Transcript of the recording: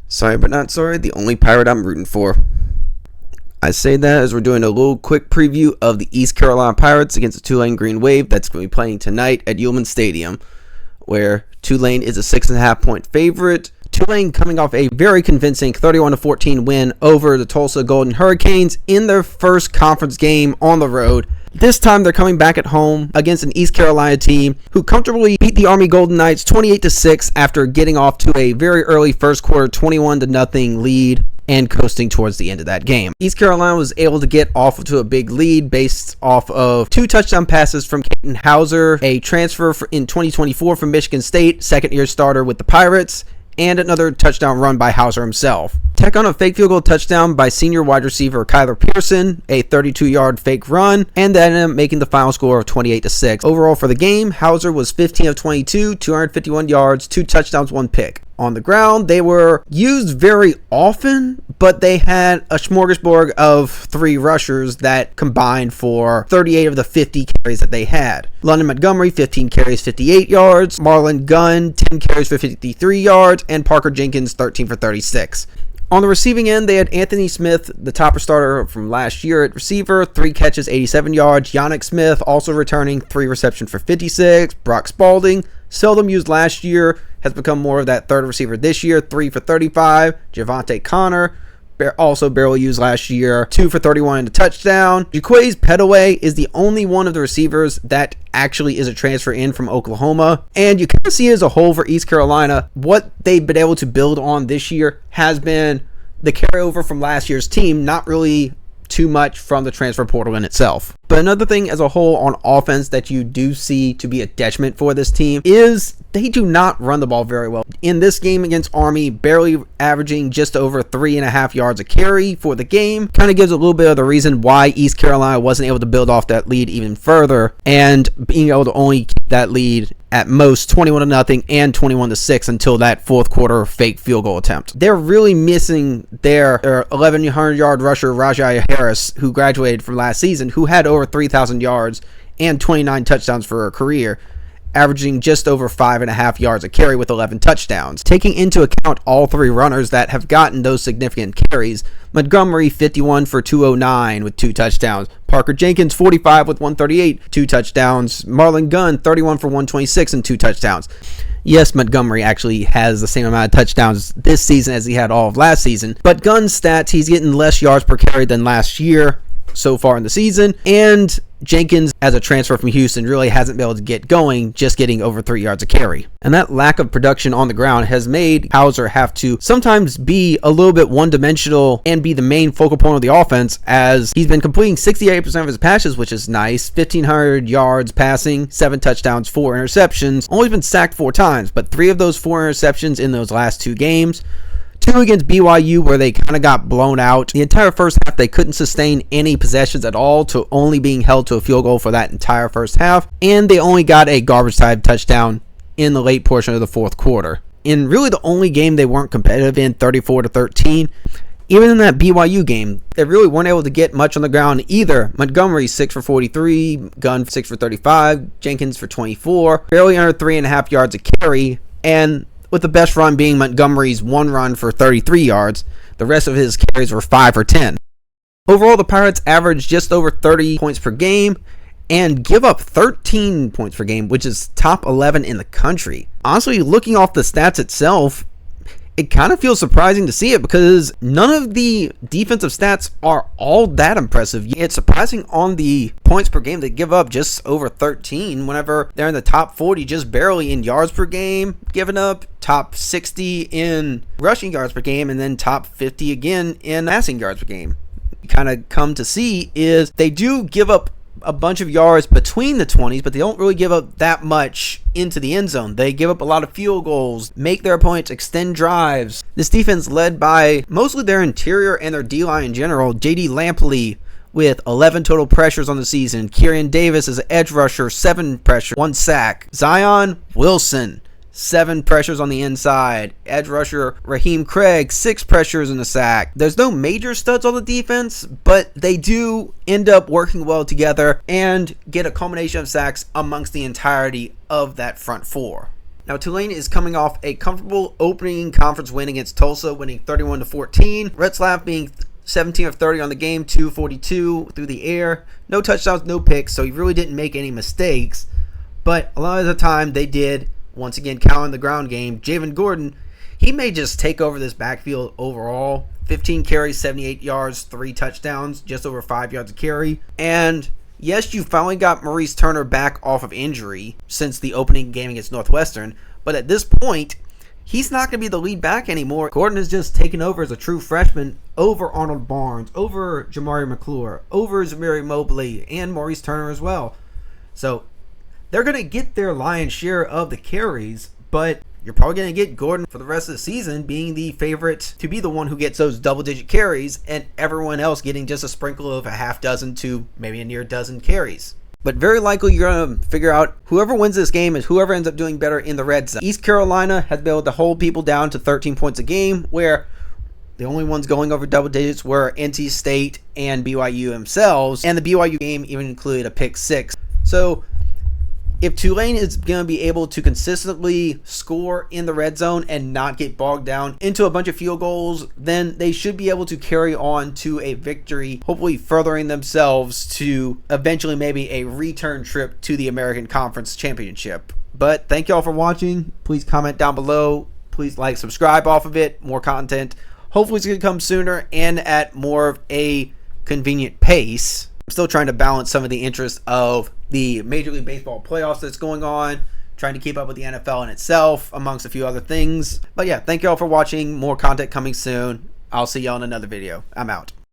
Sorry but not sorry, the only Pirate I'm rooting for. I say that as we're doing a little quick preview of the East Carolina Pirates against the Tulane Green Wave that's going to be playing tonight at Ullman Stadium, where Tulane is a 6.5 point favorite. Tulane coming off a very convincing 31-14 win over the Tulsa Golden Hurricanes in their first conference game on the road. This time they're coming back at home against an East Carolina team who comfortably beat the Army Golden Knights 28-6 after getting off to a very early first quarter 21-0 lead and coasting towards the end of that game. East Carolina was able to get off to a big lead based off of 2 touchdown passes from Caden Hauser, a transfer in 2024 from Michigan State, second-year starter with the Pirates, and another touchdown run by Hauser himself. Tech on a fake field goal touchdown by senior wide receiver Kyler Pearson, a 32-yard fake run, and that ended up making the final score of 28-6. Overall for the game, Hauser was 15 of 22, 251 yards, 2 touchdowns, 1 pick. On the ground, they were used very often, but they had a smorgasbord of 3 rushers that combined for 38 of the 50 carries that they had. London Montgomery, 15 carries, 58 yards. Marlon Gunn, 10 carries for 53 yards. And Parker Jenkins, 13 for 36. On the receiving end, they had Anthony Smith, the topper starter from last year at receiver, 3 catches, 87 yards. Yannick Smith also returning, 3 receptions for 56. Brock Spalding, seldom used last year, has become more of that third receiver this year, 3 for 35. Javante Connor, also barely used last year, 2 for 31 and a touchdown. Jaquays Petaway is the only one of the receivers that actually is a transfer in from Oklahoma. And you kind of see as a whole for East Carolina, what they've been able to build on this year has been the carryover from last year's team, not really too much from the transfer portal in itself. But another thing as a whole on offense that you do see to be a detriment for this team is they do not run the ball very well. In this game against Army, barely averaging just over 3.5 yards a carry for the game. Kind of gives a little bit of the reason why East Carolina wasn't able to build off that lead even further, and being able to only keep that lead at most 21-0 and 21-6 until that fourth quarter fake field goal attempt. They're really missing their 1,100-yard rusher Rajai Harris, who graduated from last season, who had over 3,000 yards and 29 touchdowns for a career, averaging just over 5.5 yards a carry with 11 touchdowns. Taking into account all 3 runners that have gotten those significant carries, Montgomery 51 for 209 with 2 touchdowns. Parker Jenkins 45 with 138, 2 touchdowns. Marlon Gunn 31 for 126 and 2 touchdowns. Yes, Montgomery actually has the same amount of touchdowns this season as he had all of last season, but Gunn's stats, he's getting less yards per carry than last year so far in the season, and Jenkins, as a transfer from Houston, really hasn't been able to get going, just getting over 3 yards a carry. And that lack of production on the ground has made Hauser have to sometimes be a little bit one-dimensional and be the main focal point of the offense, as he's been completing 68% of his passes, which is nice. 1,500 yards passing, 7 touchdowns, 4 interceptions. Only been sacked 4 times, but 3 of those 4 interceptions in those last 2 games. 2 against BYU where they kind of got blown out. The entire first half, they couldn't sustain any possessions at all, to only being held to a field goal for that entire first half. And they only got a garbage time touchdown in the late portion of the fourth quarter. In really the only game they weren't competitive in, 34-13. Even in that BYU game, they really weren't able to get much on the ground either. Montgomery 6 for 43, Gunn 6 for 35, Jenkins for 24, barely under 3.5 yards a carry, and with the best run being Montgomery's 1 run for 33 yards. The rest of his carries were 5 for 10. Overall, the Pirates averaged just over 30 points per game and give up 13 points per game, which is top 11 in the country. Honestly, looking off the stats itself, it kind of feels surprising to see it because none of the defensive stats are all that impressive. It's surprising on the points per game they give up just over 13 whenever they're in the top 40, just barely in yards per game given up, top 60 in rushing yards per game, and then top 50 again in passing yards per game. You kind of come to see is they do give up a bunch of yards between the 20s, but they don't really give up that much into the end zone. They give up a lot of field goals, make their opponents extend drives. This defense led by mostly their interior and their D-line in general. J.D. Lampley with 11 total pressures on the season. Kyrian Davis is an edge rusher, 7 pressures, 1 sack. Zion Wilson, 7 pressures on the inside. Edge rusher Raheem Craig, 6 pressures and a sack. There's no major studs on the defense, but they do end up working well together and get a culmination of sacks amongst the entirety of that front 4. Now, Tulane is coming off a comfortable opening conference win against Tulsa, winning 31-14. Retzlaff being 17 of 30 on the game, 242 through the air. No touchdowns, no picks, so he really didn't make any mistakes. But a lot of the time they did, once again, count in the ground game. Javen Gordon, he may just take over this backfield overall. 15 carries, 78 yards, 3 touchdowns, just over 5 yards a carry. And yes, you finally got Maurice Turner back off of injury since the opening game against Northwestern. But at this point, he's not going to be the lead back anymore. Gordon has just taken over as a true freshman over Arnold Barnes, over Jamari McClure, over Zamiri Mobley, and Maurice Turner as well. So they're going to get their lion's share of the carries, but you're probably going to get Gordon for the rest of the season being the favorite to be the one who gets those double-digit carries, and everyone else getting just a sprinkle of a half dozen to maybe a near dozen carries. But very likely you're going to figure out whoever wins this game is whoever ends up doing better in the red zone. East Carolina has been able to hold people down to 13 points a game, where the only ones going over double digits were NC State and BYU themselves, and the BYU game even included a pick 6. So if Tulane is going to be able to consistently score in the red zone and not get bogged down into a bunch of field goals, then they should be able to carry on to a victory, hopefully furthering themselves to eventually maybe a return trip to the American Conference Championship. But thank you all for watching. Please comment down below. Please like, subscribe off of it. More content. Hopefully it's going to come sooner and at more of a convenient pace. I'm still trying to balance some of the interest of the Major League Baseball playoffs that's going on, trying to keep up with the NFL in itself, amongst a few other things. But yeah, thank you all for watching. More content coming soon. I'll see y'all in another video. I'm out.